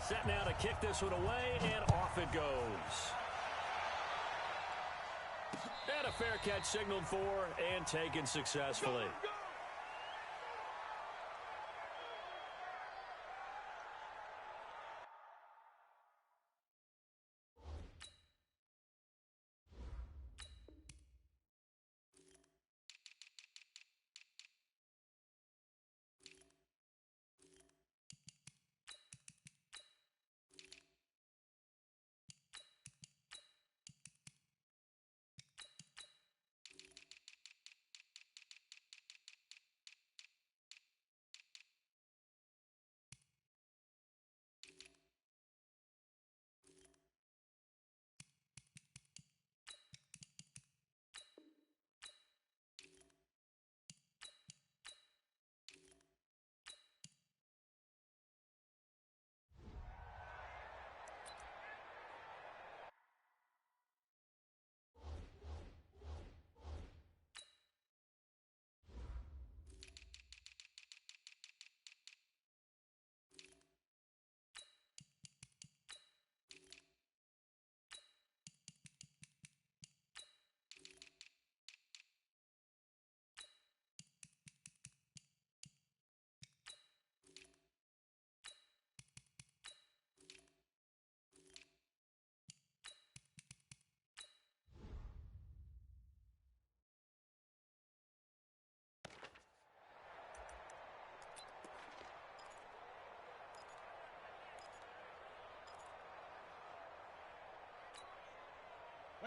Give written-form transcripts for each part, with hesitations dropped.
Set now to kick this one away, and off it goes. And a fair catch signaled for and taken successfully.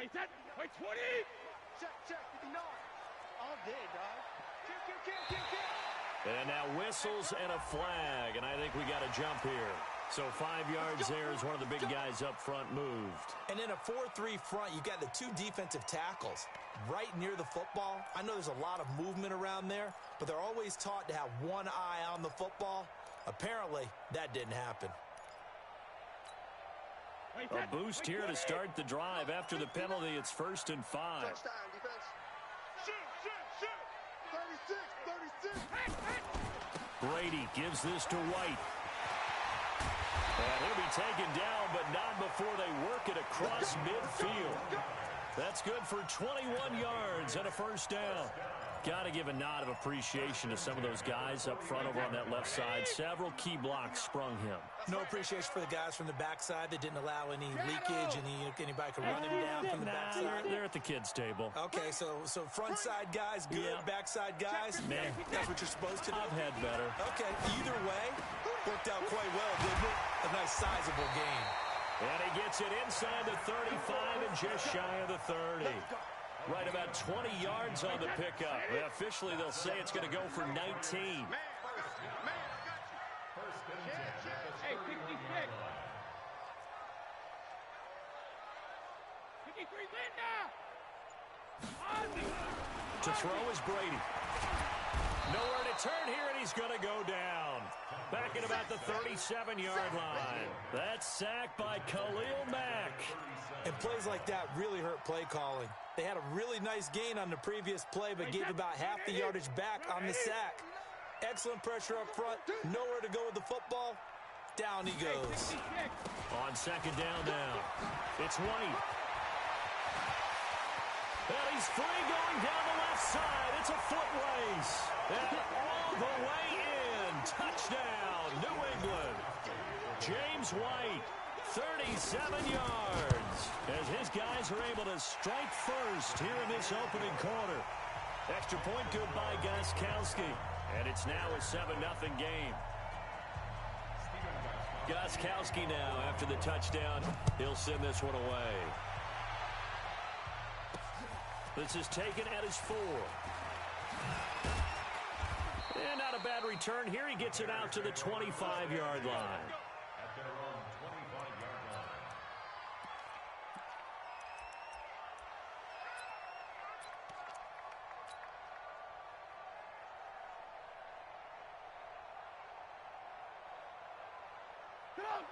Wait, set. Wait, 20. Check, 59. All day, dog. Kick. And now whistles and a flag, and I think we got a jump here. So 5 yards there as one of the big guys up front moved. And in a 4-3 front, you got the 2 defensive tackles right near the football. I know there's a lot of movement around there, but they're always taught to have one eye on the football. Apparently, that didn't happen. A boost here to start the drive. After the penalty, it's 1st and 5. Touchdown, defense. Shoot. 36. Brady gives this to White. And he'll be taken down, but not before they work it across midfield. That's good for 21 yards and a 1st down. Got to give a nod of appreciation to some of those guys up front over on that left side. Several key blocks sprung him. No appreciation for the guys from the backside that didn't allow any leakage, and anybody could run him down from the backside. They're at the kids' table. Okay, so front side guys good, backside guys, man, that's what you're supposed to do. I've had better. Okay, either way, worked out quite well, didn't it? A nice sizable gain. And he gets it inside the 35 and just shy of the 30. Right about 20 yards on the pickup. Officially, they'll say it's going to go for 19. Hey, 56. 53, Linda. To throw is Brady. Nowhere to turn here, and he's going to go down. Back at about the 37-yard line. That's sacked by Khalil Mack. And plays like that really hurt play calling. They had a really nice gain on the previous play, but gave about half the yardage back on the sack. Excellent pressure up front. Nowhere to go with the football. Down he goes. On 2nd down now. It's White. And he's free going down the left side. It's a foot race. And all the way in. Touchdown, New England. James White, 37 yards. As his guys are able to strike first here in this opening quarter. Extra point good by Gawkowski. And it's now a 7-0 game. Gawkowski now after the touchdown. He'll send this one away. This is taken at his 4. And not a bad return here. He gets it out to the 25-yard line.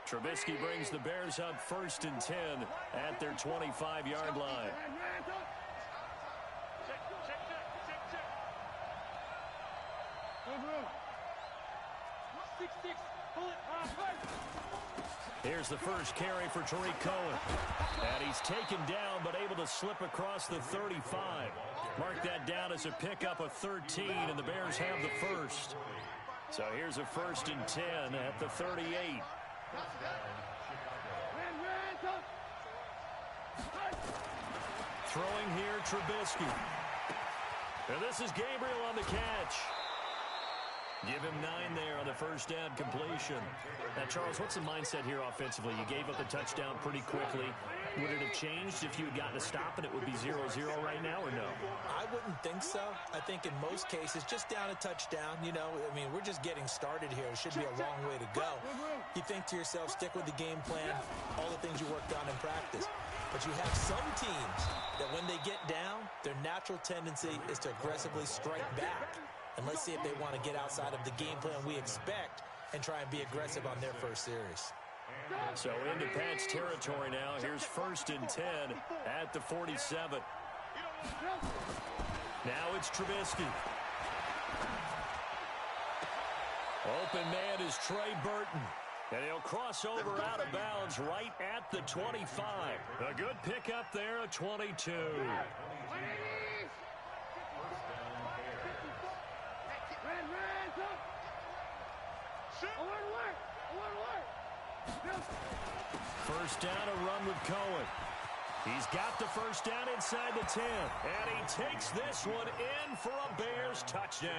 Trubisky brings the Bears up 1st and 10 at their 25-yard line. Here's the first carry for Tariq Cohen. And he's taken down, but able to slip across the 35. Mark that down as a pickup of 13, and the Bears have the first. So here's a 1st and 10 at the 38. Throwing here, Trubisky. And this is Gabriel on the catch. Give him 9 there on the first down completion. Now, Charles, what's the mindset here offensively? You gave up a touchdown pretty quickly. Would it have changed if you had gotten a stop and it would be 0-0 right now, or no? I wouldn't think so. I think in most cases, just down a touchdown, you know, I mean, we're just getting started here. It should be a long way to go. You think to yourself, stick with the game plan, all the things you worked on in practice. But you have some teams that when they get down, their natural tendency is to aggressively strike back. And let's see if they want to get outside of the game plan we expect and try and be aggressive on their first series. So into Pat's territory now. Here's 1st and 10 at the 47. Now it's Trubisky. Open man is Trey Burton. And he'll cross over out of bounds right at the 25. A good pickup there at 22. First down, a run with Cohen. He's got the first down inside the 10. And he takes this one in for a Bears touchdown.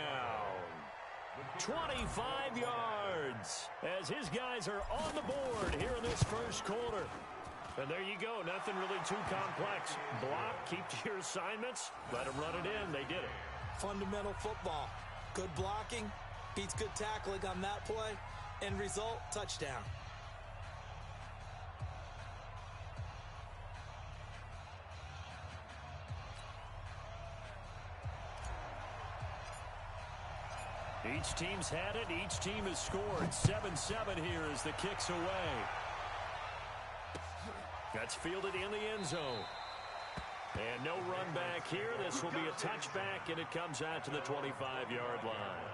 25 yards as his guys are on the board here in this first quarter. And there you go. Nothing really too complex. Block, keep to your assignments, let them run it in. They did it. Fundamental football. Good blocking beats good tackling on that play. End result, touchdown. Each team's had it. Each team has scored. 7-7 here as the kick's away. That's fielded in the end zone. And no run back here. This will be a touchback, and it comes out to the 25-yard line.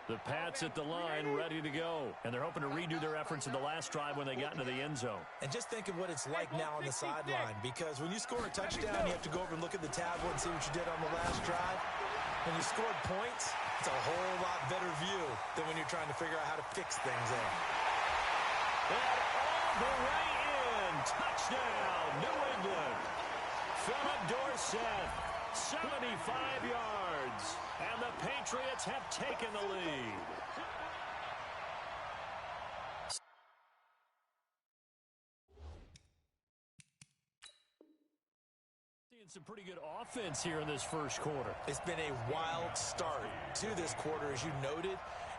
The Pats at the line, ready to go. And they're hoping to redo their efforts in the last drive when they got into the end zone. And just think of what it's like now on the sideline, because when you score a touchdown, you have to go over and look at the tablet and see what you did on the last drive. When you scored points, it's a whole lot better view than when you're trying to figure out how to fix things there. And all the way in. Touchdown, New England. Philip Dorsett, 75 yards. And the Patriots have taken the lead. Seeing some pretty good offense here in this first quarter. It's been a wild start to this quarter, as you noted.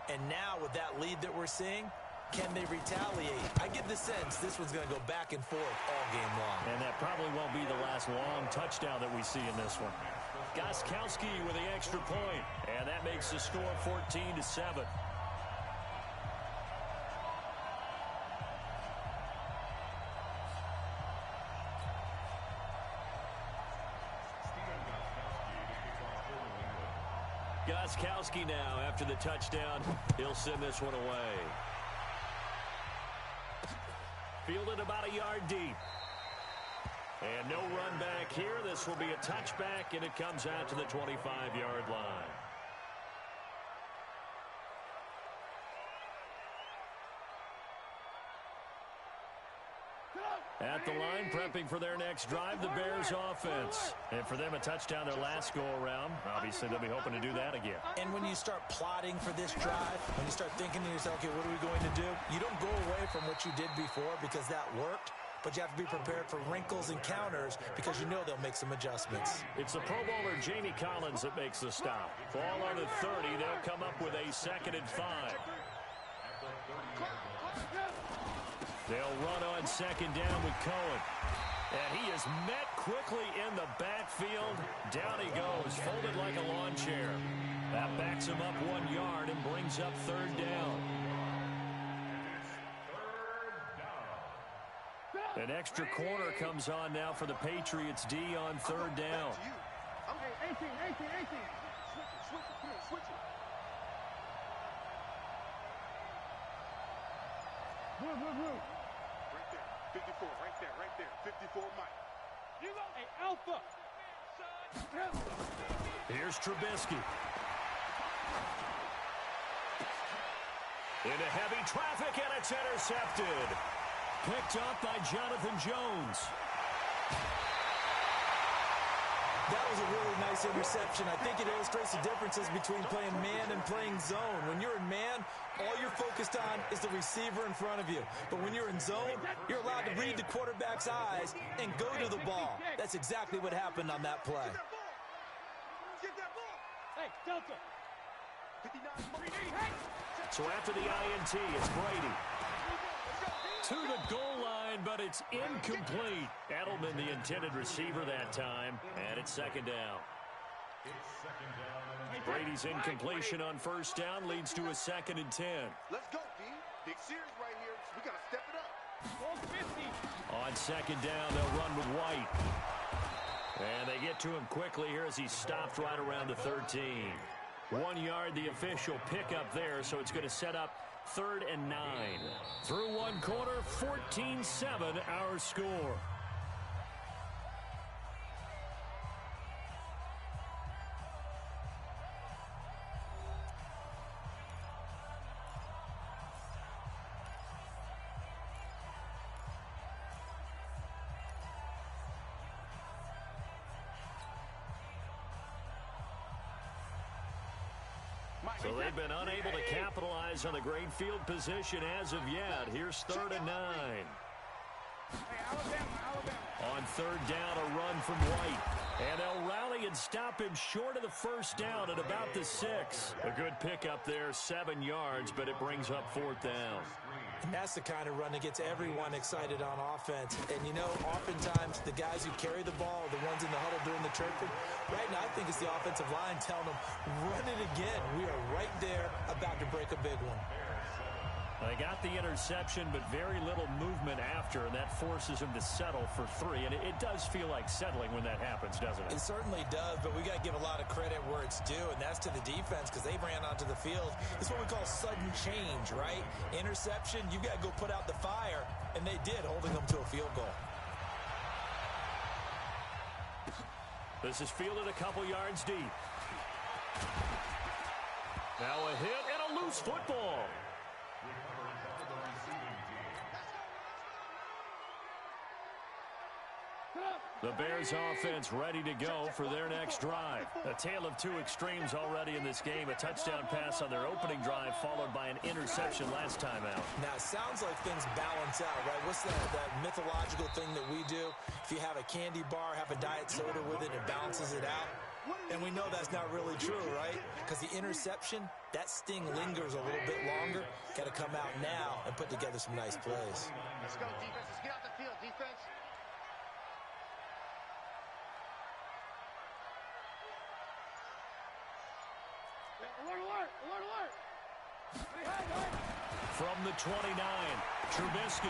And now with that lead that we're seeing, can they retaliate? I get the sense this one's going to go back and forth all game long. And that probably won't be the last long touchdown that we see in this one. Gostkowski with the extra point, and that makes the score 14-7. Gostkowski now, after the touchdown, he'll send this one away. Fielded about a yard deep. And no run back here. This will be a touchback, and it comes out to the 25-yard line. At the line, prepping for their next drive, the Bears offense. And for them, a touchdown their last go-around. Obviously, they'll be hoping to do that again. And when you start plotting for this drive, when you start thinking to yourself, okay, what are we going to do? You don't go away from what you did before because that worked. But you have to be prepared for wrinkles and counters because you know they'll make some adjustments. It's the Pro Bowler Jamie Collins that makes the stop. Ball on the 30. They'll come up with a 2nd and 5. They'll run on second down with Cohen. And he is met quickly in the backfield. Down he goes, folded like a lawn chair. That backs him up 1 yard and brings up third down. An extra corner comes on now for the Patriots D on third down. Okay, 18. Switch it. Move. Right there, 54, right there. 54, Mike. You go, hey, Alpha. Here's Trubisky. Into heavy traffic, and it's intercepted. Picked up by Jonathan Jones. That was a really nice interception. I think it illustrates the differences between playing man and playing zone. When you're in man, all you're focused on is the receiver in front of you. But when you're in zone, you're allowed to read the quarterback's eyes and go to the ball. That's exactly what happened on that play. Get that ball. Hey, Delta. 59. So after the INT, it's Brady. To the goal line, but it's incomplete. Edelman, the intended receiver that time, and it's second down. Brady's incompletion on first down leads to a 2nd and 10. Let's go, D. Big series right here. We got to step it up. On second down, they'll run with White. And they get to him quickly here as he's stopped right around the 13. 1 yard, the official pickup there, so it's going to set up 3rd and 9. Through one quarter, 14-7 our score. So they've been unable to capitalize on the great field position as of yet. Here's 3rd and 9. On third down, a run from White. And they'll rally and stop him short of the first down at about the 6. A good pickup there, 7 yards, but it brings up 4th down. And that's the kind of run that gets everyone excited on offense. And, you know, oftentimes the guys who carry the ball, the ones in the huddle doing the chirping, right now I think it's the offensive line telling them, run it again. We are right there about to break a big one. They got the interception, but very little movement after, and that forces them to settle for 3. And it does feel like settling when that happens, doesn't it? It certainly does, but we got to give a lot of credit where it's due, and that's to the defense because they ran onto the field. It's what we call sudden change, right? Interception, you got to go put out the fire, and they did, holding them to a field goal. This is fielded a couple yards deep. Now a hit and a loose football. The Bears offense ready to go for their next drive. A tale of 2 extremes already in this game. A touchdown pass on their opening drive followed by an interception last time out. Now, it sounds like things balance out, right? What's that mythological thing that we do? If you have a candy bar, have a diet soda with it, it balances it out. And we know that's not really true, right? Because the interception, that sting lingers a little bit longer. Got to come out now and put together some nice plays. Let's go, defense. Let's get out the field, defense. Alert! From the 29, Trubisky.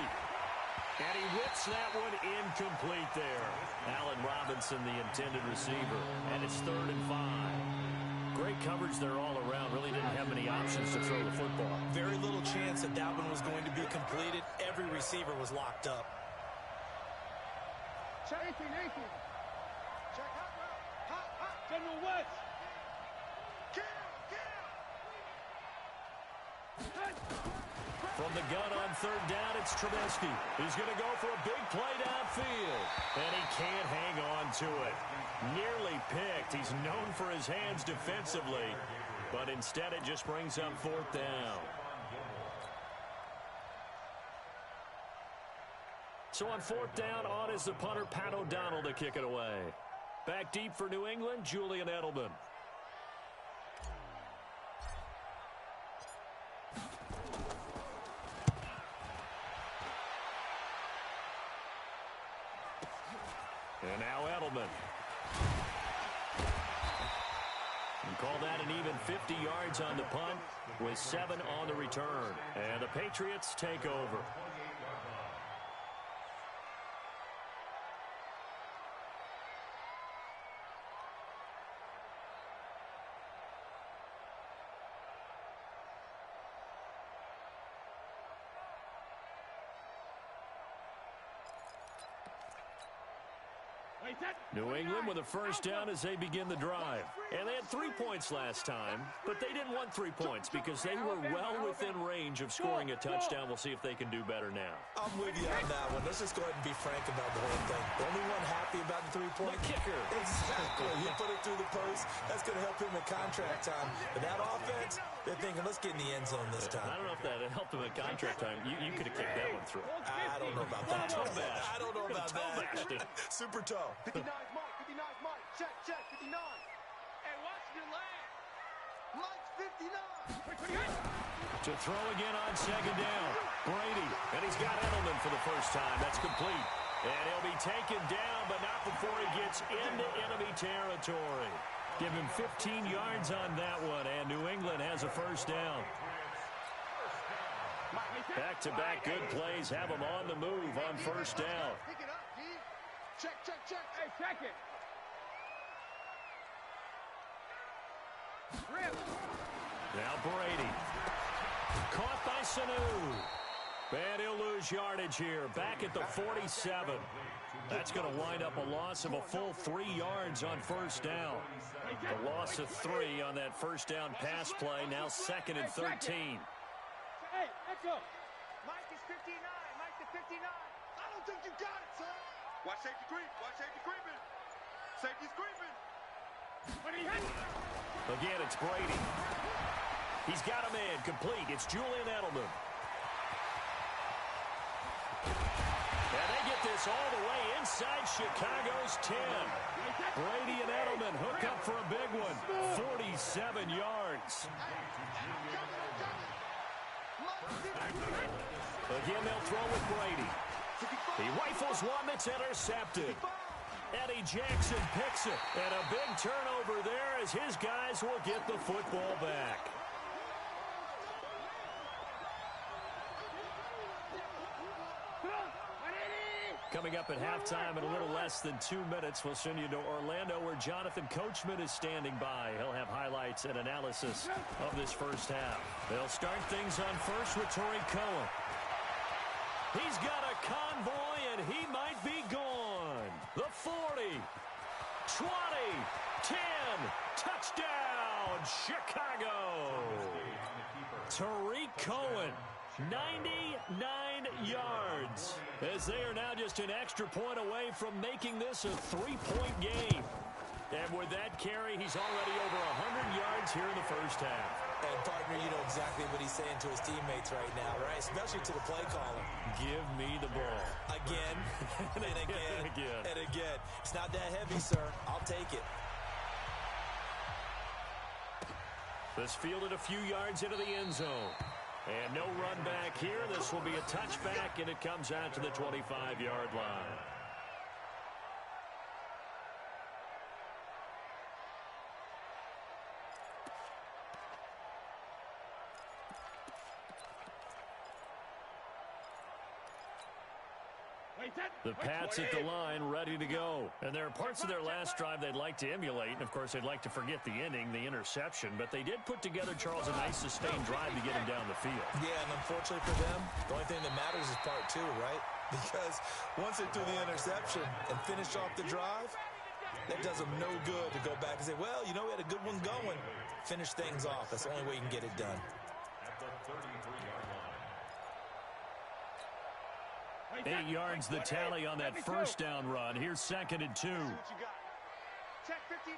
And he whips that one incomplete there. Allen Robinson, the intended receiver. And it's 3rd and 5. Great coverage there all around. Really didn't have many options to throw the football. Very little chance that that one was going to be completed. Every receiver was locked up. Check 18. Check hot. General West. From the gun on 3rd down, it's Trubisky. He's going to go for a big play downfield. And he can't hang on to it. Nearly picked. He's known for his hands defensively. But instead, it just brings up 4th down. So on 4th down, on is the punter, Pat O'Donnell, to kick it away. Back deep for New England, Julian Edelman. Edelman. And call that an even 50 yards on the punt with 7 on the return. And the Patriots take over. New England with a first down as they begin the drive. And they had 3 points last time, but they didn't want 3 points because they were well within range of scoring a touchdown. We'll see if they can do better now. I'm with you on that one. Let's just go ahead and be frank about the whole thing. The only one happy about the 3-point kicker. Exactly. He put it through the post. That's going to help him in contract time. But that offense, they're thinking, let's get in the end zone this time. I don't know if that helped him in contract time. You could have kicked that one through. I don't know about that. I don't know about that. Super toe. 59 mark, 59 mark. Check, 59. Hey, watch your leg. Like 59. To throw again on second down. Brady, and he's got Edelman for the first time. That's complete. And he'll be taken down, but not before he gets into enemy territory. Give him 15 yards on that one, and New England has a first down. Back-to-back good plays have them on the move on first down. Pick it up, D. Check. Hey, check it. Now Brady. Caught by Sanu. And he'll lose yardage here. Back at the 47. That's going to wind up a loss of a full 3 yards on first down. A loss of 3 on that first down pass play. Now 2nd and 13. Hey, let's go. Mike is 59. Mike to 59. I don't think you got it, son. Watch safety creep. Watch safety creeping. Safety's creeping. Again, it's Brady. He's got a man complete. It's Julian Edelman. And they get this all the way inside Chicago's 10. Brady and Edelman hook up for a big one. 47 yards. Again, they'll throw with Brady. He rifles one that's intercepted. Eddie Jackson picks it. And a big turnover there as his guys will get the football back. Coming up at halftime in a little less than 2 minutes, we'll send you to Orlando where Jonathan Coachman is standing by. He'll have highlights and analysis of this first half. They'll start things on first with Torrey Cohen. He's got a convoy and he might be gone. The 40, 20, 10, touchdown, Chicago. Tariq Cohen. 99 yards as they are now just an extra point away from making this a 3-point game. And with that carry, he's already over 100 yards here in the first half. And, partner, you know exactly what he's saying to his teammates right now, right? Especially to the play caller. Give me the ball. Again, and again, and again. It's not that heavy, sir. I'll take it. This fielded a few yards into the end zone. And no run back here. This will be a touchback, and it comes out to the 25-yard line. The Pats at the line, ready to go. And there are parts of their last drive they'd like to emulate. And, of course, they'd like to forget the ending, the interception. But they did put together, Charles, a nice sustained drive to get him down the field. Yeah, and unfortunately for them, the only thing that matters is part 2, right? Because once they threw the interception and finished off the drive, that does them no good to go back and say, well, you know, we had a good one going. Finish things off. That's the only way you can get it done. 8 yards the tally on that first down run. Here's 2nd and 2. Check 59.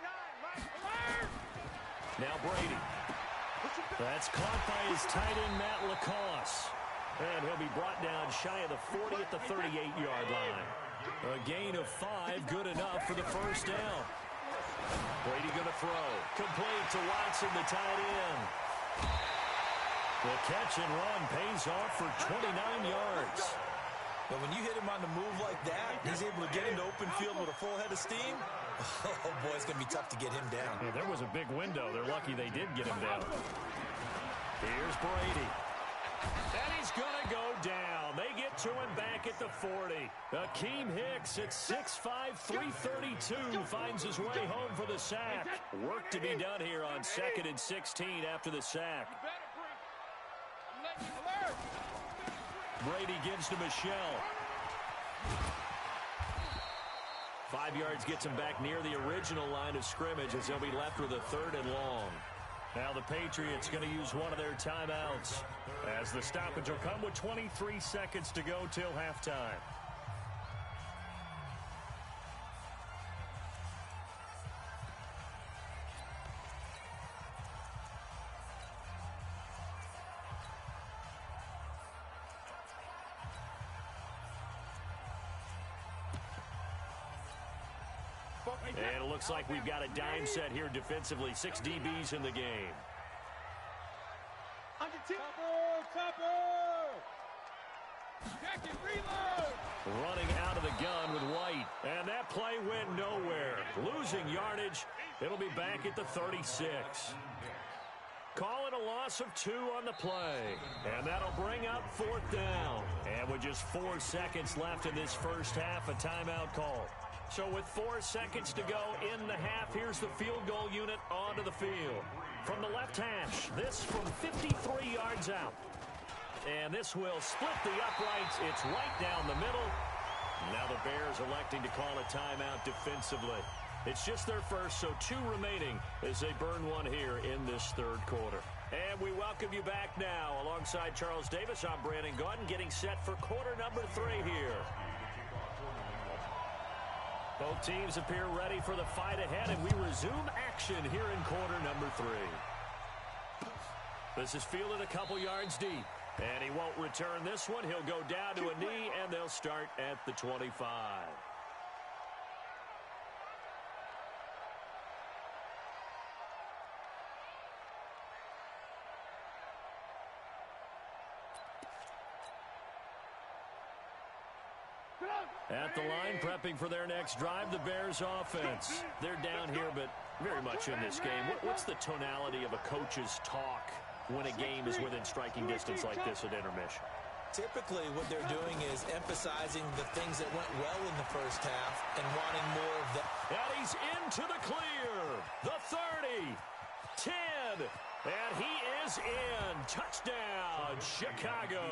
Now Brady. That's caught by his tight end, Matt LaCosse. And he'll be brought down shy of the 40 at the 38-yard line. A gain of 5, good enough for the first down. Brady going to throw. Complete to Watson, the tight end. The catch and run pays off for 29 yards. But when you hit him on the move like that, he's able to get into open field with a full head of steam. Oh, boy, it's going to be tough to get him down. Yeah, there was a big window. They're lucky they did get him down. Here's Brady. And he's going to go down. They get to him back at the 40. Akeem Hicks at 6'5", 332 finds his way home for the sack. Work to be done here on 2nd and 16 after the sack. Brady gives to Michelle. 5 yards gets him back near the original line of scrimmage as they'll be left with a 3rd and long. Now the Patriots going to use one of their timeouts as the stoppage will come with 23 seconds to go till halftime. And it looks like we've got a dime set here defensively. 6 DBs in the game. Running out of the gun with White. And that play went nowhere. Losing yardage. It'll be back at the 36. Calling a loss of 2 on the play. And that'll bring up 4th down. And with just 4 seconds left in this first half, a timeout call. So with 4 seconds to go in the half, here's the field goal unit onto the field. From the left hash, this from 53 yards out. And this will split the uprights. It's right down the middle. Now the Bears electing to call a timeout defensively. It's just their first, so 2 remaining as they burn one here in this 3rd quarter. And we welcome you back now. Alongside Charles Davis, I'm Brandon Gaudin, getting set for quarter number 3 here. Both teams appear ready for the fight ahead, and we resume action here in quarter number 3. This is fielded a couple yards deep, and he won't return this one. He'll go down to a knee, and they'll start at the 25. At the line, prepping for their next drive, the Bears offense. They're down here, but very much in this game. What's the tonality of a coach's talk when a game is within striking distance like this at intermission? Typically, what they're doing is emphasizing the things that went well in the first half and wanting more of that. And he's into the clear. The 30, 10, and he is in. Touchdown, Chicago.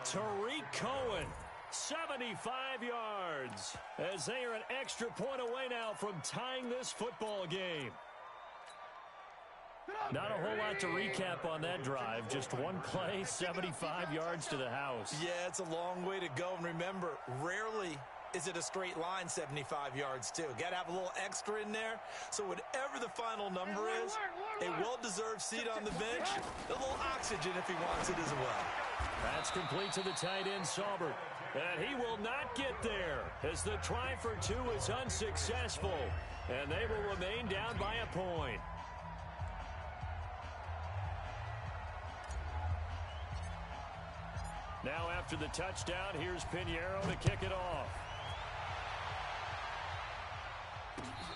Tariq Cohen. 75 yards as they are an extra point away now from tying this football game. Not a whole lot to recap on that drive. Just one play, 75 yards to the house. Yeah, it's a long way to go. And remember, rarely is it a straight line 75 yards, too. Got to have a little extra in there. So whatever the final number is, a well-deserved seat on the bench, a little oxygen if he wants it as well. That's complete to the tight end, Saubert. And he will not get there as the try for 2 is unsuccessful. And they will remain down by a point. Now after the touchdown, here's Pinheiro to kick it off.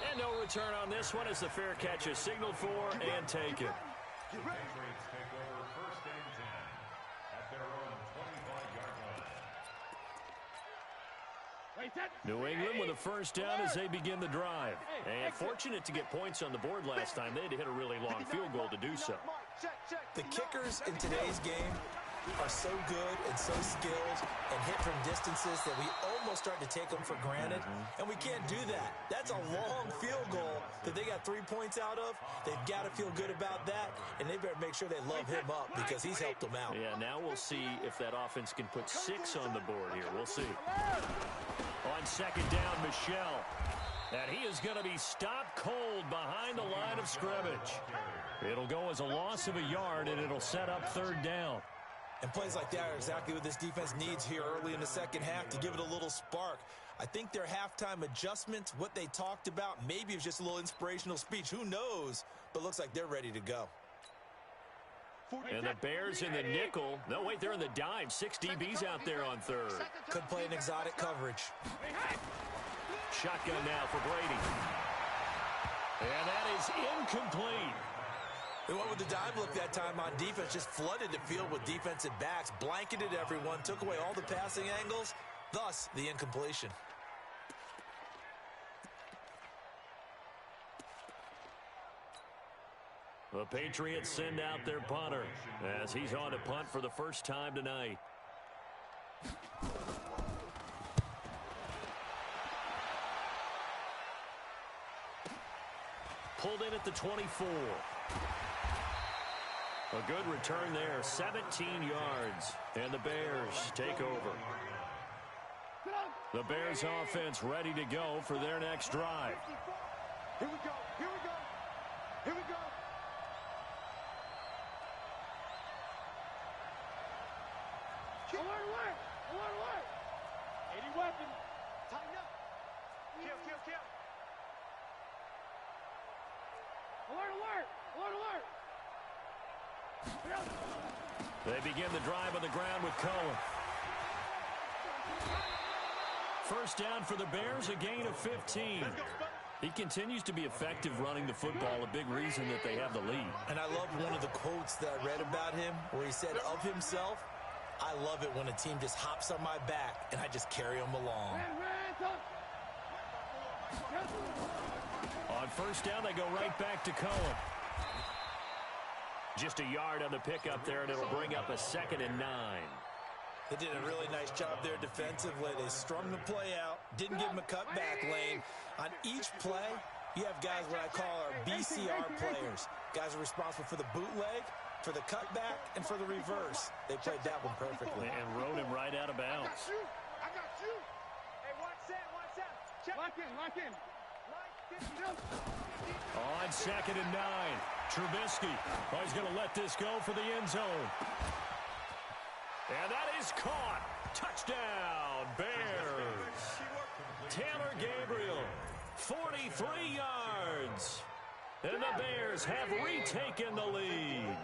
And no return on this one as the fair catch is signaled for and taken. New England with a first down as they begin the drive. And fortunate to get points on the board last time. They had to hit a really long field goal to do so. The kickers in today's game are so good and so skilled and hit from distances that we almost start to take them for granted. And we can't do that. That's a long field goal that they got 3 points out of. They've got to feel good about that, and they better make sure they love him up because he's helped them out. Yeah, now we'll see if that offense can put 6 on the board here. We'll see. On second down, Michelle. And he is going to be stopped cold behind the line of scrimmage. It'll go as a loss of a yard, and it'll set up third down. And plays like that are exactly what this defense needs here early in the second half to give it a little spark. I think their halftime adjustments, what they talked about, maybe it's just a little inspirational speech. Who knows? But looks like they're ready to go. And the Bears in the nickel. No, wait, they're in the dime. 6 DBs out there on third. Could play an exotic coverage. Shotgun now for Brady. And that is incomplete. They went with the dime look that time on defense, just flooded the field with defensive backs, blanketed everyone, took away all the passing angles, thus the incompletion. The Patriots send out their punter as he's on to punt for the first time tonight. Pulled in at the 24. A good return there, 17 yards, and the Bears take over. The Bears offense ready to go for their next drive. Here we go, here we go, here we go. Alert, alert, alert. 80 weapon. Tighten up. Kill, kill, kill. Alert, alert, alert, alert. They begin the drive on the ground with Cohen. First down for the Bears, a gain of 15. He continues to be effective running the football, a big reason that they have the lead. And I love one of the quotes that I read about him where he said of himself, I love it when a team just hops on my back and I just carry them along. On first down, they go right back to Cohen. Just a yard on the pickup there, and it'll bring up a 2nd and 9. They did a really nice job there defensively. They strung the play out, didn't give them a cutback lane. On each play, you have guys what I call our BCR players. Guys are responsible for the bootleg, for the cutback, and for the reverse. They played that one perfectly. And rode him right out of bounds. I got you. Hey, watch that, watch that. Check. Lock in, lock in. On 2nd and 9, Trubisky. Oh, he's going to let this go for the end zone. And that is caught. Touchdown, Bears. Taylor Gabriel, 43 yards. And the Bears have retaken the lead.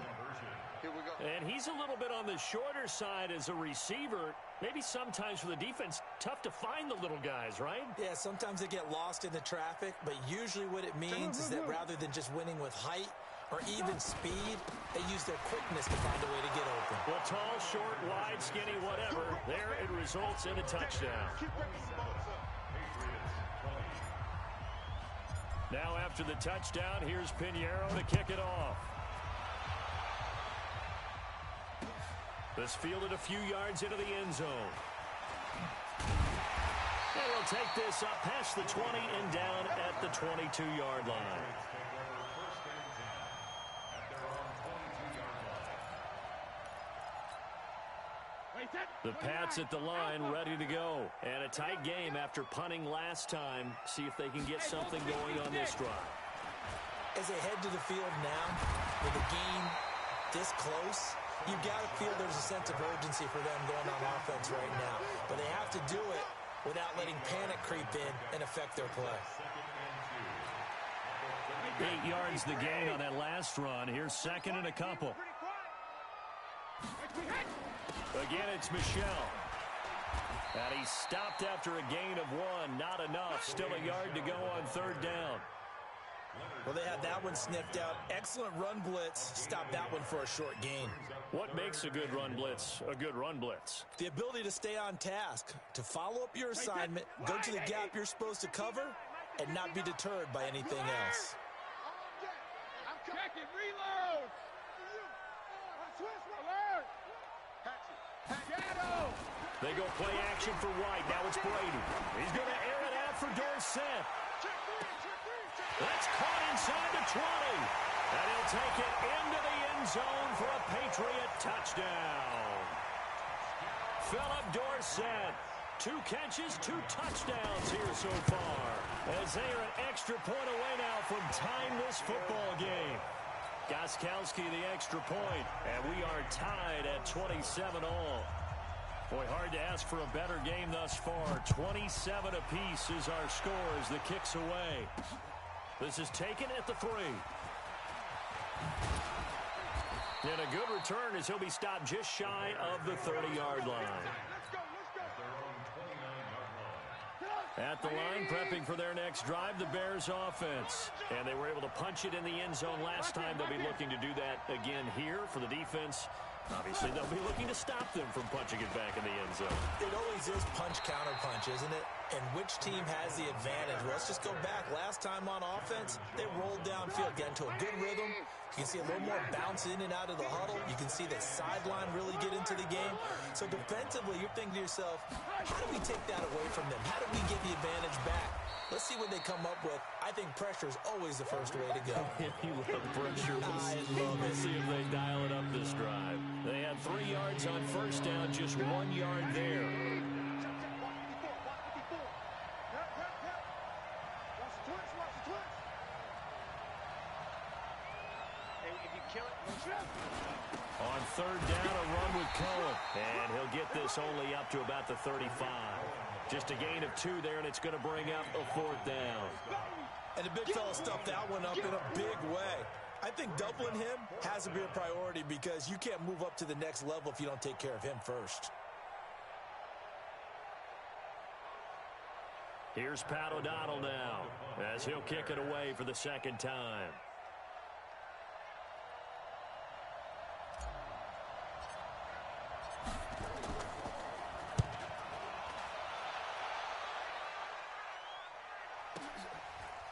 And he's a little bit on the shorter side as a receiver. Maybe sometimes for the defense, tough to find the little guys, right? Yeah, sometimes they get lost in the traffic, but usually what it means is that rather than just winning with height or even speed, they use their quickness to find a way to get open. Well, tall, short, wide, skinny, whatever, there it results in a touchdown. Now after the touchdown, here's Pinheiro to kick it off. This fielded a few yards into the end zone. And he'll take this up past the 20 and down at the 22-yard line. The Pats at the line, ready to go. And a tight game after punting last time. See if they can get something going on this drive. As they head to the field now, with the game this close, you've got to feel there's a sense of urgency for them going on offense right now. But they have to do it without letting panic creep in and affect their play. 8 yards the gain on that last run. Here's 2nd and a couple. Again, it's Michel. And he stopped after a gain of 1. Not enough. Still a yard to go on 3rd down. Well, they had that one sniffed out. Excellent run blitz. Stopped that one for a short gain. What makes a good run blitz a good run blitz? The ability to stay on task, to follow up your assignment, go to the gap you're supposed to cover, and not be deterred by anything else. Check it, reload. They go play action for White. Now it's Brady. He's going to air it out for Dorsett. That's caught inside the 20. And he'll take it into the end zone for a Patriot touchdown. Philip Dorsett. 2 catches, 2 touchdowns here so far. As they are an extra point away now from tying this football game. Gostkowski the extra point, and we are tied at 27 all. Boy, hard to ask for a better game thus far. 27 apiece is our score as the kick's away. This is taken at the 3. And a good return as he'll be stopped just shy of the 30-yard line. At the line, prepping for their next drive, the Bears offense. And they were able to punch it in the end zone last time. They'll be looking to do that again here for the defense. Obviously, they'll be looking to stop them from punching it back in the end zone. It always is punch-counter-punch, isn't it? And which team has the advantage? Well, let's just go back. Last time on offense, they rolled downfield, got into a good rhythm. You can see a little more bounce in and out of the huddle. You can see the sideline really get into the game. So defensively, you're thinking to yourself, how do we take that away from them? How do we get the advantage back? Let's see what they come up with. I think pressure is always the first way to go. You love pressure. I love it. We'll see if they dial it up this drive. They had 3 yards on first down, just 1 yard there. On third down, a run with Cohen. And he'll get this only up to about the 35. Just a gain of 2 there, and it's going to bring up a 4th down. And the big fella stuffed that one up in a big way. I think doubling him has to be a priority because you can't move up to the next level if you don't take care of him first. Here's Pat O'Donnell now as he'll kick it away for the 2nd time.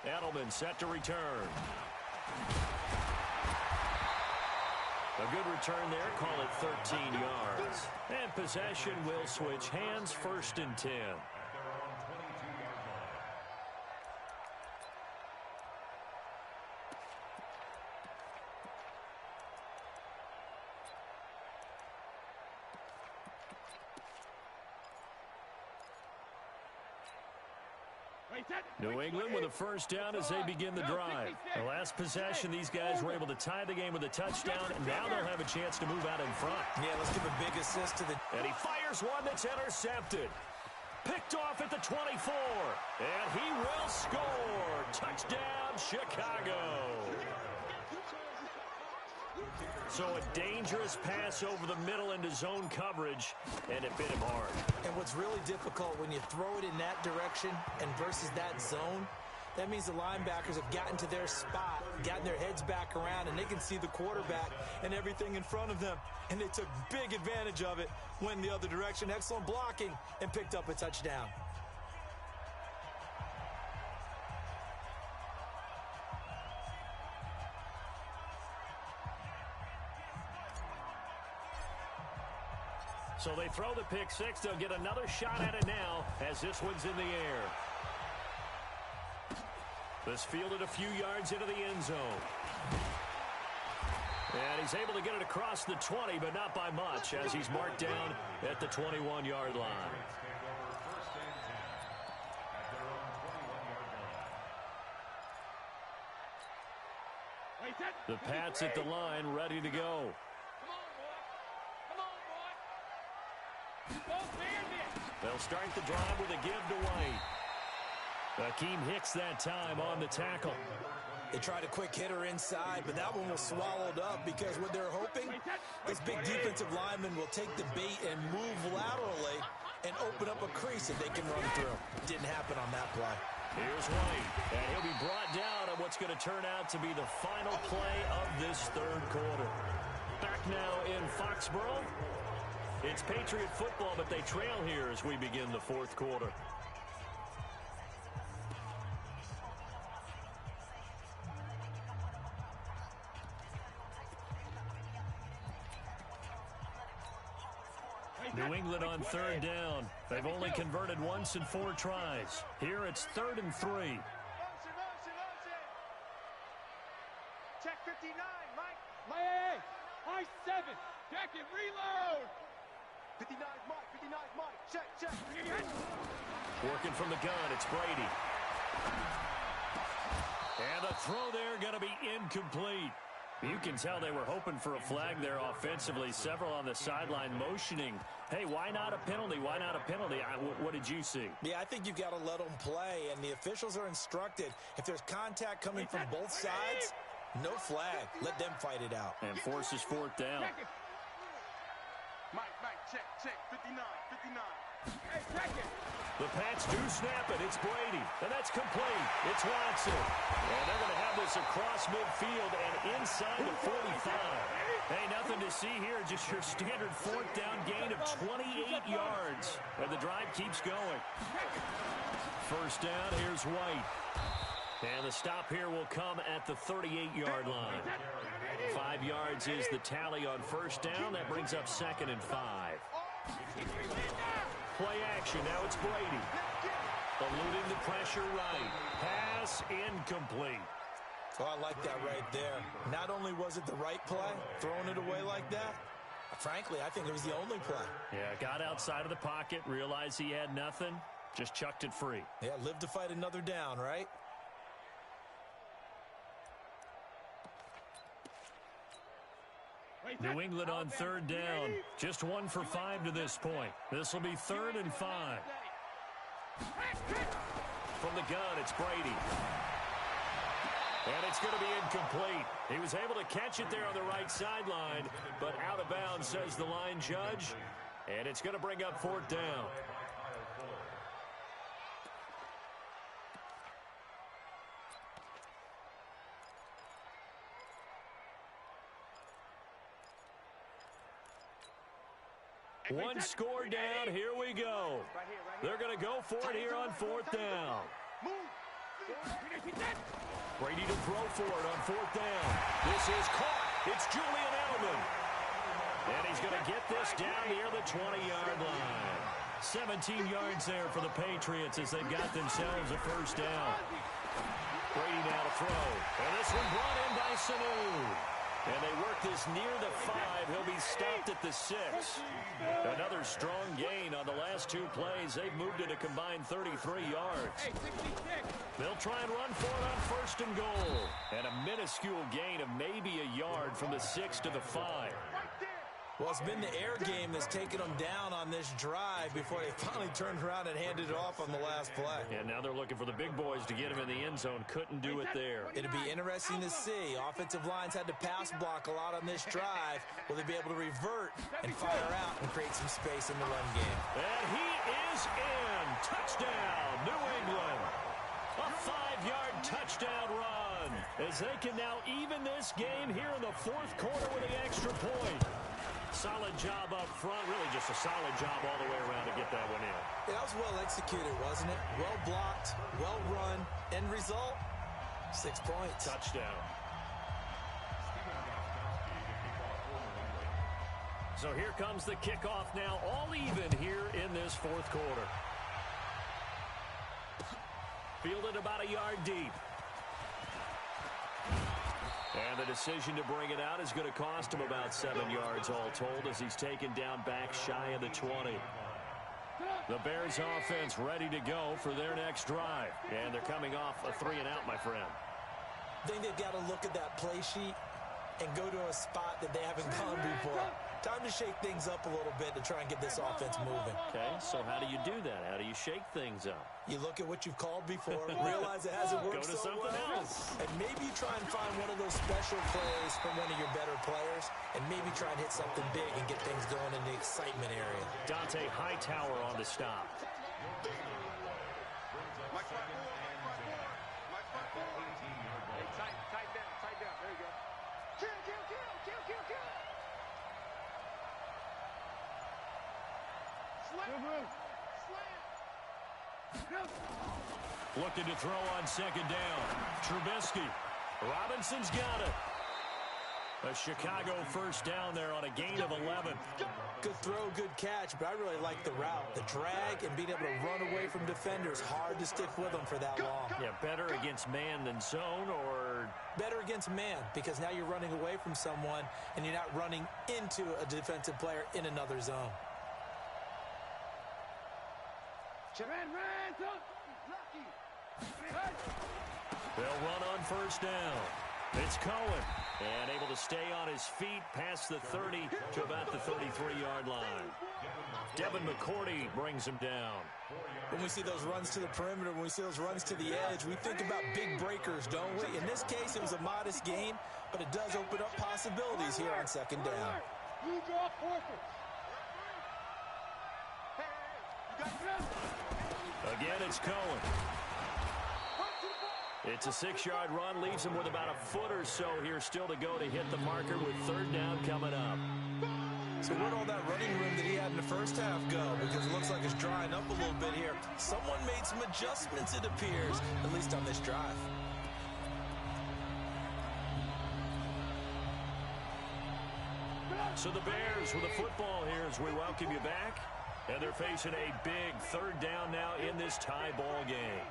Edelman set to return. A good return there, call it 13 yards. And possession will switch hands, 1st and 10. New England with a 1st down as they begin the drive. The last possession, these guys were able to tie the game with a touchdown, and now they'll have a chance to move out in front. Yeah, let's give a big assist to the... And he fires one that's intercepted. Picked off at the 24. And he will score. Touchdown, Chicago. So a dangerous pass over the middle into zone coverage, and it bit him hard. And what's really difficult when you throw it in that direction and versus that zone, that means the linebackers have gotten to their spot, gotten their heads back around, and they can see the quarterback and everything in front of them. And they took big advantage of it, went the other direction, excellent blocking, and picked up a touchdown. So they throw the pick 6. They'll get another shot at it now as this one's in the air. This fielded a few yards into the end zone. And he's able to get it across the 20, but not by much as he's marked down at the 21-yard line. The Pats at the line, ready to go. They'll start the drive with a give to White. Akeem Hicks that time on the tackle. They tried a quick hitter inside, but that one was swallowed up because what they're hoping, this big defensive lineman will take the bait and move laterally and open up a crease that they can run through. Didn't happen on that play. Here's White, and he'll be brought down on what's going to turn out to be the final play of this 3rd quarter. Back now in Foxborough. It's Patriot football, but they trail here as we begin the 4th quarter. New England on 3rd down. They've only converted once in 4 tries. Here it's 3rd and 3. Check 59, Mike. Mike 7. Check and reload. 59 Mike, 59 Mike. Check. Working from the gun, it's Brady. And the throw there going to be incomplete. You can tell they were hoping for a flag there offensively. Several on the sideline motioning, hey, why not a penalty? Why not a penalty? What did you see? Yeah, I think you've got to let them play, and the officials are instructed. If there's contact coming from both sides, No flag. Let them fight it out. And forces fourth down. Mike, check, 59. Hey, check it. The Pats do snap it. It's Brady. And that's complete. It's Watson. And they're going to have this across midfield and inside the 45. Hey, nothing to see here. Just your standard fourth down gain of 28 yards. And the drive keeps going. First down, here's White. And the stop here will come at the 38-yard line. 5 yards is the tally on first down. That brings up 2nd and 5. Play action. Now it's Brady. Eluding the pressure right. Pass incomplete. Oh, I like that right there. Not only was it the right play, throwing it away like that, frankly, I think it was the only play. Yeah, got outside of the pocket, realized he had nothing, just chucked it free. Yeah, live to fight another down, right? New England on third down. Just 1 for 5 to this point. This will be 3rd and 5. From the gun, it's Brady. And it's going to be incomplete. He was able to catch it there on the right sideline, but out of bounds, says the line judge. And it's going to bring up 4th down. One score down. Here we go. They're going to go for it here on 4th down. Brady to throw for it on 4th down. This is caught. It's Julian Edelman. And he's going to get this down near the 20-yard line. 17 yards there for the Patriots as they've got themselves a first down. Brady now to throw. And this one brought in by Sanu. And they work this near the 5. He'll be stopped at the 6. Another strong gain on the last 2 plays. They've moved it a combined 33 yards. They'll try and run for it on 1st and goal. And a minuscule gain of maybe a yard from the 6 to the 5. Well, it's been the air game that's taken them down on this drive before they finally turned around and handed it off on the last play. And now they're looking for the big boys to get him in the end zone. Couldn't do it there. It'll be interesting to see. Offensive lines had to pass block a lot on this drive. Will they be able to revert and fire out and create some space in the run game? And he is in. Touchdown, New England. A 5-yard touchdown run as they can now even this game here in the 4th quarter with the extra point. Solid job up front. Really just a solid job all the way around to get that one in. Yeah, that was well executed, wasn't it? Well blocked, well run. End result, 6 points. Touchdown. So here comes the kickoff now, all even here in this 4th quarter. Fielded about a yard deep. And the decision to bring it out is going to cost him about 7 yards all told as he's taken down back shy of the 20. The Bears offense ready to go for their next drive. And they're coming off a 3-and-out, my friend. I think they've got to look at that play sheet and go to a spot that they haven't gone before. Time to shake things up a little bit to try and get this offense moving. Okay, so how do you do that? How do you shake things up? You look at what you've called before, realize it hasn't worked Go to so something well, else. and maybe try and find one of those special plays from one of your better players, and maybe try and hit something big and get things going in the excitement area. Dante Hightower on the stop. Tight down. There you go. Kill. Looking to throw on 2nd down. Trubisky. Robinson's got it. A Chicago first down there on a gain of 11. Good throw, good catch, but I really like the route. The drag and being able to run away from defenders, hard to stick with them for that long. Yeah, better against man than zone, or better against man, because now you're running away from someone and you're not running into a defensive player in another zone. They'll run on first down. It's Cohen, and able to stay on his feet past the 30 to about the 33-yard line. Devin McCourty brings him down. When we see those runs to the perimeter, when we see those runs to the edge, we think about big breakers, don't we? In this case, it was a modest gain, but it does open up possibilities here on second down. You draw forfeit. Again, it's Cohen. It's a 6-yard run, leaves him with about a foot or so here still to go to hit the marker with third down coming up. So where'd all that running room that he had in the first half go? Because it looks like it's drying up a little bit here. Someone made some adjustments, it appears, at least on this drive. So the Bears with the football here as we welcome you back. And they're facing a big third down now in this tie ball game.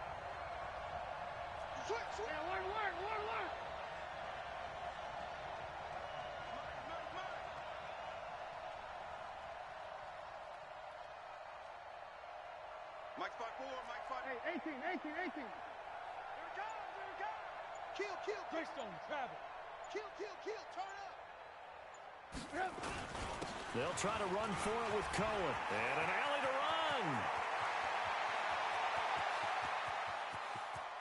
Mike spot 4, Mike spot 18. Here it comes, here it comes. Kill. Greystone, travel. Kill, turn up. They'll try to run for it with Cohen. And an alley to run.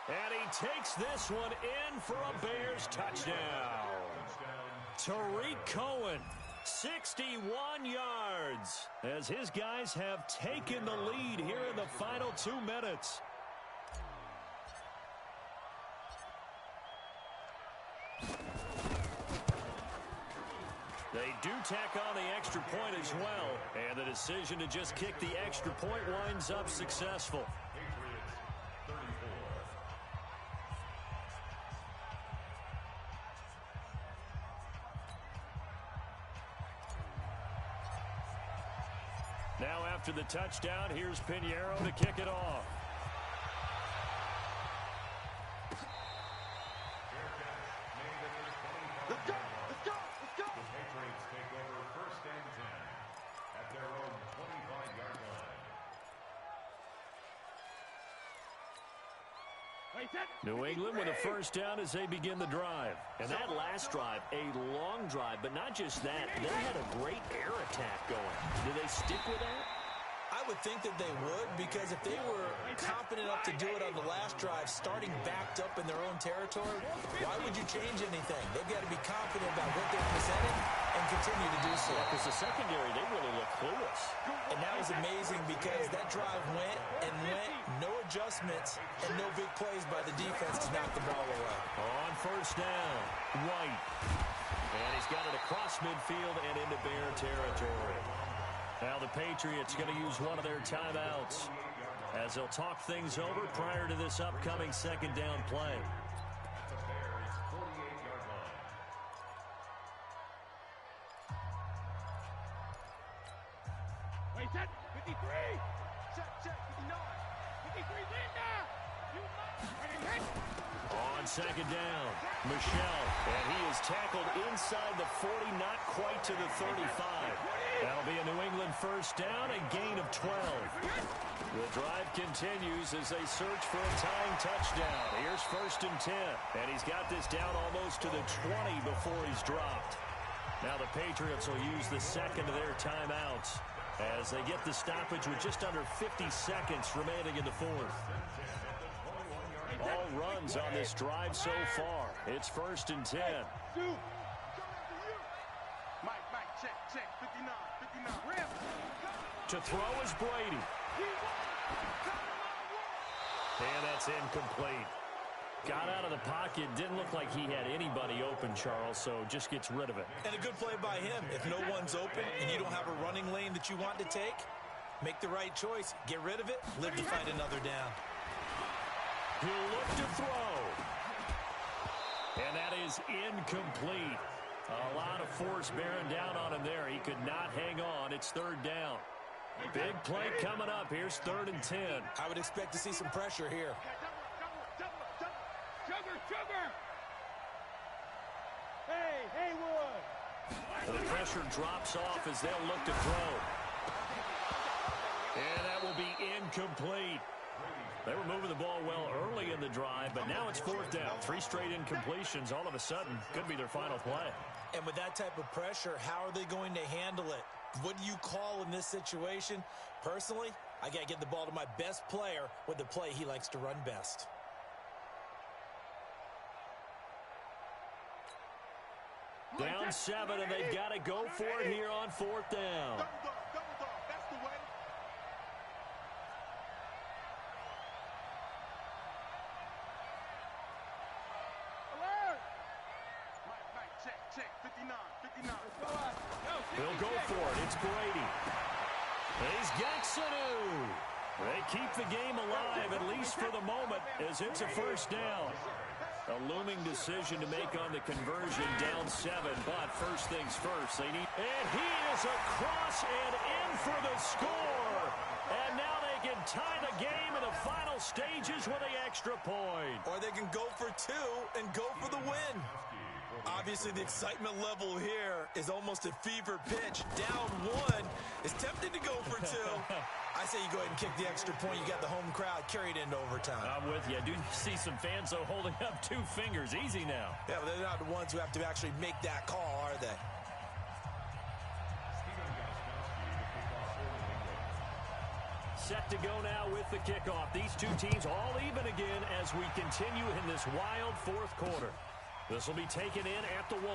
And he takes this one in for a Bears touchdown. Tariq Cohen, 61 yards, as his guys have taken the lead here in the final 2 minutes. They do tack on the extra point as well, and the decision to just kick the extra point winds up successful. Now after the touchdown, here's Pinheiro to kick it off. Let's go. The Patriots take over first and 10 at their own 25-yard line. New England with a first down as they begin the drive. And that last drive, a long drive, but not just that. They had a great air attack going. Do they stick with that? I would think that they would, because if they were confident enough to do it on the last drive, starting backed up in their own territory, why would you change anything? They've got to be confident about what they're presenting and continue to do so. Because the secondary, they really look clueless. And that was amazing because that drive went, no adjustments, and no big plays by the defense to knock the ball away. On first down, White. And he's got it across midfield and into Bear territory. Now the Patriots going to use one of their timeouts as they'll talk things over prior to this upcoming second down play. Wait, set. 53. Check. 59. 53, Linda. On second down, Michel. And he is tackled inside the 40, not quite to the 35. That'll be a New England first down, a gain of 12. The drive continues as they search for a tying touchdown. Here's first and 10. And he's got this down almost to the 20 before he's dropped. Now the Patriots will use the second of their timeouts as they get the stoppage with just under 50 seconds remaining in the fourth. All runs on this drive so far. It's first and 10. Mike, check. 59. Rim. To throw is Brady. And that's incomplete. Got out of the pocket. Didn't look like he had anybody open, Charles, so just gets rid of it. And a good play by him. If no one's open and you don't have a running lane that you want to take, make the right choice. Get rid of it. Live to fight another down. He'll look to throw. And that is incomplete. A lot of force bearing down on him there. He could not hang on. It's third down. Big play coming up. Here's third and 10. I would expect to see some pressure here. Sugar. Hey, Haywood. The pressure drops off as they'll look to throw. And that will be incomplete. They were moving the ball well early in the drive, but now it's fourth down. 3 straight incompletions all of a sudden could be their final play. And with that type of pressure, how are they going to handle it? What do you call in this situation? Personally, I got to get the ball to my best player with the play he likes to run best. Down 7, and they've got to go for it here on 4th down. Double dog. That's the way. Alert! Right, check. 59. He'll go for it. It's Brady. He's got Sanu. They keep the game alive, at least for the moment, as it's a first down. A looming decision to make on the conversion, down 7, but first things first, they need... And he is across and in for the score. And now they can tie the game in the final stages with the extra point. Or they can go for 2 and go for the win. Obviously, the excitement level here is almost a fever pitch. Down 1 is tempted to go for 2. I say you go ahead and kick the extra point. You got the home crowd carried into overtime. I'm with you. I do see some fans, though, holding up 2 fingers. Easy now. Yeah, but they're not the ones who have to actually make that call, are they? Set to go now with the kickoff. These 2 teams all even again as we continue in this wild 4th quarter. This will be taken in at the 1.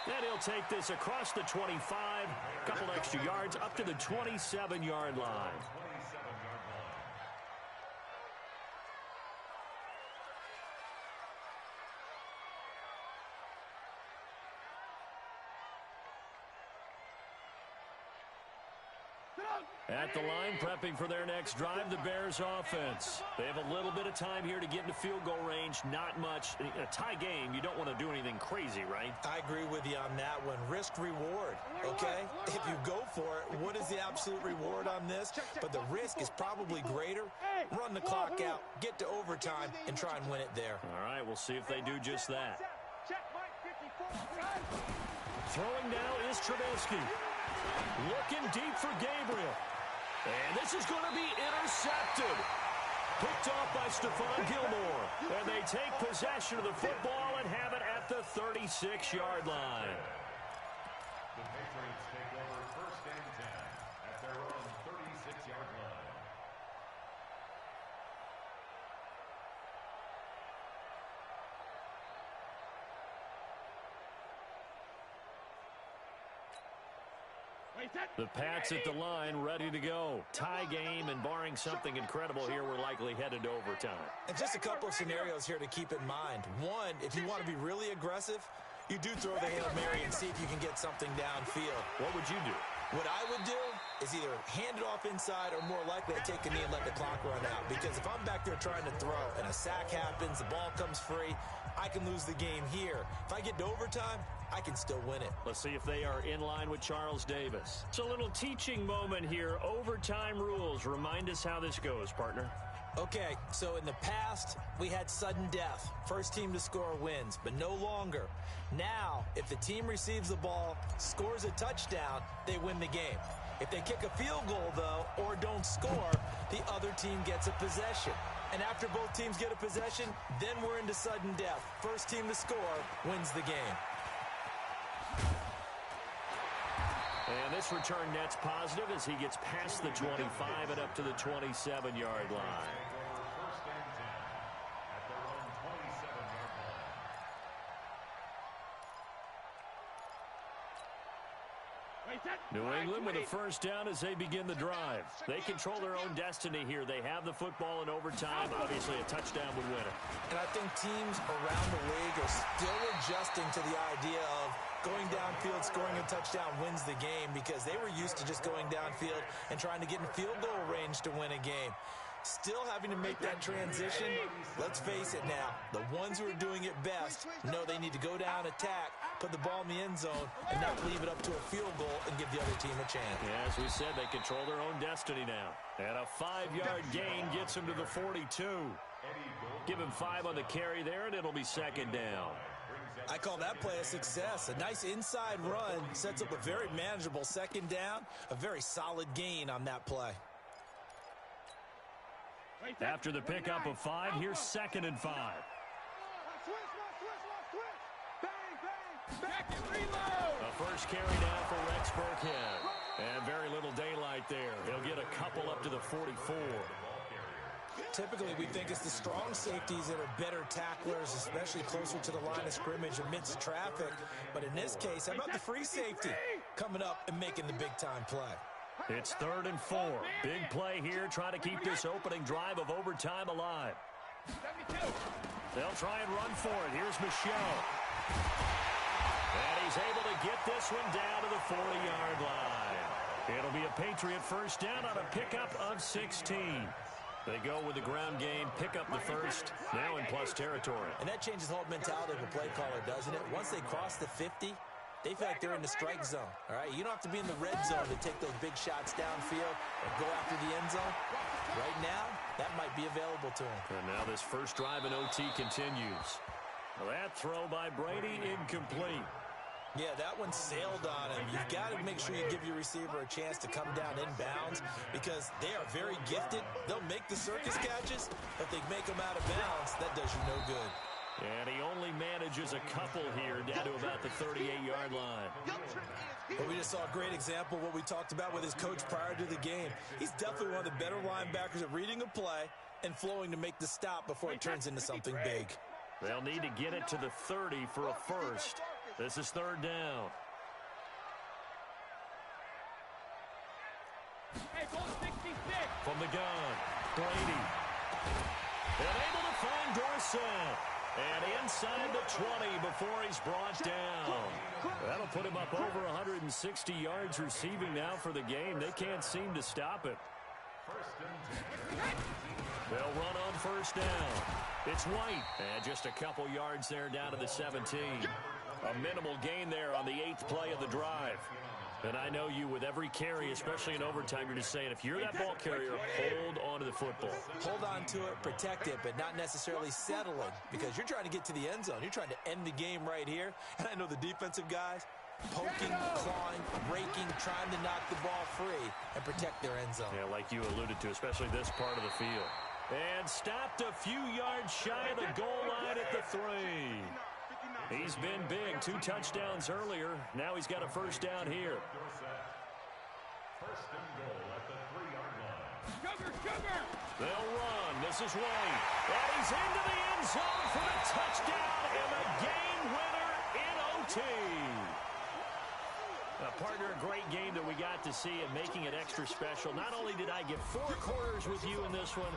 And he'll take this across the 25, a couple extra yards up to the 27-yard line. At the line, prepping for their next drive, the Bears offense. They have a little bit of time here to get into field goal range. Not much. In a tie game, you don't want to do anything crazy, right? I agree with you on that one. Risk reward, okay? If you go for it, what is the absolute reward on this? But the risk is probably greater. Run the clock out, get to overtime, and try and win it there. All right, we'll see if they do just that. Throwing now is Trubisky. Looking deep for Gabriel. And this is going to be intercepted. Picked off by Stephon Gilmore. And they take possession of the football and have it at the 36-yard line. The Patriots take over 1st and 10 at their own 36-yard line. The Pats at the line, ready to go. Tie game, and barring something incredible here, we're likely headed to overtime. And just a couple of scenarios here to keep in mind. One, if you want to be really aggressive, you do throw the Hail Mary and see if you can get something downfield. What would you do? What I would do is either hand it off inside or more likely take a knee and let the clock run out. Because if I'm back there trying to throw and a sack happens, the ball comes free, I can lose the game here. If I get to overtime, I can still win it. Let's see if they are in line with Charles Davis. It's a little teaching moment here. Overtime rules. Remind us how this goes, partner. Okay, so in the past, we had sudden death. First team to score wins, but no longer. Now, if the team receives the ball, scores a touchdown, they win the game. If they kick a field goal, though, or don't score, the other team gets a possession. And after both teams get a possession, then we're into sudden death. First team to score wins the game. And this return net's positive as he gets past the 25 and up to the 27-yard line. New England with a first down as they begin the drive. They control their own destiny here. They have the football in overtime. Obviously, a touchdown would win it. And I think teams around the league are still adjusting to the idea of going downfield, scoring a touchdown wins the game, because they were used to just going downfield and trying to get in field goal range to win a game. Still having to make that transition. Let's face it now, the ones who are doing it best know they need to go down, attack, put the ball in the end zone, and not leave it up to a field goal and give the other team a chance. Yeah, as we said, they control their own destiny now. And a 5-yard gain gets him to the 42. Give him 5 on the carry there, and it'll be second down. I call that play a success. A nice inside run sets up a very manageable second down, a very solid gain on that play. After the pickup of 5, here's 2nd and 5. Switch. Bang. Back and reload. A first carry now for Rex Burkhead. And very little daylight there. He'll get a couple up to the 44. Typically, we think it's the strong safeties that are better tacklers, especially closer to the line of scrimmage amidst traffic. But in this case, how about the free safety coming up and making the big-time play? It's 3rd and 4. Big play here, trying to keep this opening drive of overtime alive. 72. They'll try and run for it. Here's Michelle. And he's able to get this one down to the 40-yard line. It'll be a Patriot first down on a pickup of 16. They go with the ground game, pick up the first, now in plus territory. And that changes the whole mentality of a play caller, doesn't it? Once they cross the 50, they feel like they're in the strike zone, all right? You don't have to be in the red zone to take those big shots downfield or go after the end zone. Right now, that might be available to them. And now this first drive in OT continues. Well, that throw by Brady incomplete. Yeah, that one sailed on him. You've got to make sure you give your receiver a chance to come down inbounds because they are very gifted. They'll make the circus catches, but they make them out of bounds. That does you no good. And he only manages a couple here down to about the 38-yard line. But we just saw a great example of what we talked about with his coach prior to the game. He's definitely one of the better linebackers at reading a play and flowing to make the stop before it turns into something big. They'll need to get it to the 30 for a first. This is 3rd down. Hey, goal 66. From the gun, Brady. And able to find Dorsett. And inside the 20 before he's brought down. That'll put him up over 160 yards receiving now for the game. They can't seem to stop it. They'll run on first down. It's White. And just a couple yards there down to the 17. A minimal gain there on the 8th play of the drive. And I know you, with every carry, especially in overtime, you're just saying, if you're that ball carrier, hold on to the football. Hold on to it, protect it, but not necessarily settling because you're trying to get to the end zone. You're trying to end the game right here. And I know the defensive guys poking, clawing, raking, trying to knock the ball free and protect their end zone. Yeah, like you alluded to, especially this part of the field. And stopped a few yards shy of the goal line at the 3. He's been big. 2 touchdowns earlier. Now he's got a first down here. First and goal at the 3-yard line. Sugar. They'll run. This is White. And he's into the end zone for the touchdown and the game winner in OT. Partner, a great game that we got to see and making it extra special. Not only did I get 4 quarters with you in this one,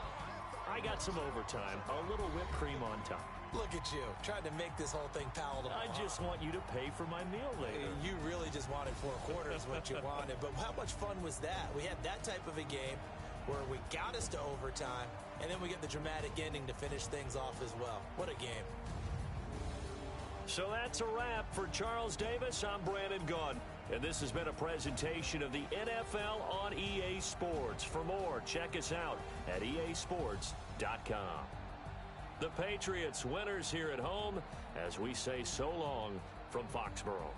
I got some overtime. A little whipped cream on top. Look at you, trying to make this whole thing palatable. I just want you to pay for my meal later. You really just wanted 4 quarters, what you wanted. But how much fun was that? We had that type of a game where we got us to overtime, and then we get the dramatic ending to finish things off as well. What a game. So that's a wrap for Charles Davis. I'm Brandon Gunn, and this has been a presentation of the NFL on EA Sports. For more, check us out at easports.com. The Patriots winners here at home as we say so long from Foxborough.